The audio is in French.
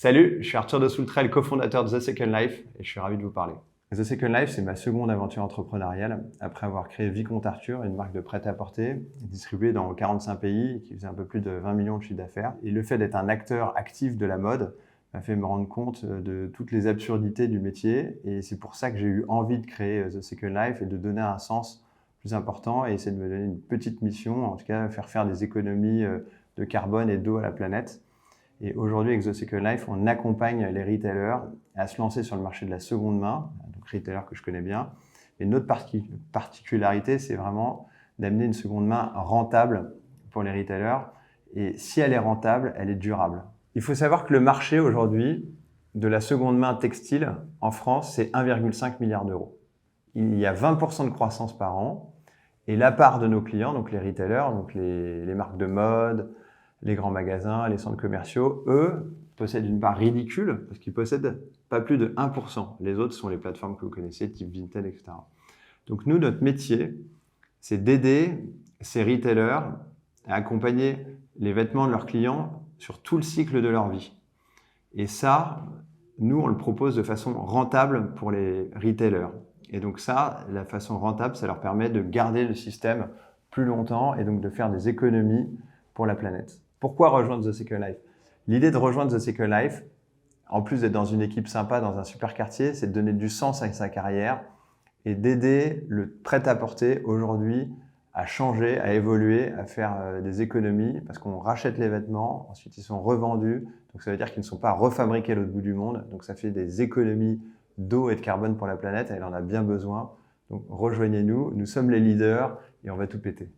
Salut, je suis Arthur de Soultrel, cofondateur de The Second Life et je suis ravi de vous parler. The Second Life, c'est ma seconde aventure entrepreneuriale après avoir créé Vicomte Arthur, une marque de prêt-à-porter distribuée dans 45 pays qui faisait un peu plus de 20 millions de chiffre d'affaires. Et le fait d'être un acteur actif de la mode m'a fait me rendre compte de toutes les absurdités du métier et c'est pour ça que j'ai eu envie de créer The Second Life et de donner un sens plus important et essayer de me donner une petite mission, en tout cas faire des économies de carbone et d'eau à la planète. Et aujourd'hui, avec The Second Life, on accompagne les retailers à se lancer sur le marché de la seconde main, donc retailers que je connais bien. Et notre particularité, c'est vraiment d'amener une seconde main rentable pour les retailers. Et si elle est rentable, elle est durable. Il faut savoir que le marché aujourd'hui de la seconde main textile en France, c'est 1,5 milliard d'euros. Il y a 20% de croissance par an. Et la part de nos clients, donc les retailers, donc les marques de mode, les grands magasins, les centres commerciaux, eux, possèdent une part ridicule parce qu'ils possèdent pas plus de 1%. Les autres sont les plateformes que vous connaissez, type Vinted, etc. Donc nous, notre métier, c'est d'aider ces retailers à accompagner les vêtements de leurs clients sur tout le cycle de leur vie. Et ça, nous, on le propose de façon rentable pour les retailers. Et donc ça, la façon rentable, ça leur permet de garder le système plus longtemps et donc de faire des économies pour la planète. Pourquoi rejoindre The Second Life? L'idée de rejoindre The Second Life, en plus d'être dans une équipe sympa, dans un super quartier, c'est de donner du sens à sa carrière et d'aider le prêt-à-porter aujourd'hui à changer, à évoluer, à faire des économies parce qu'on rachète les vêtements, ensuite ils sont revendus, donc ça veut dire qu'ils ne sont pas refabriqués à l'autre bout du monde, donc ça fait des économies d'eau et de carbone pour la planète, elle en a bien besoin. Donc rejoignez-nous, nous sommes les leaders et on va tout péter.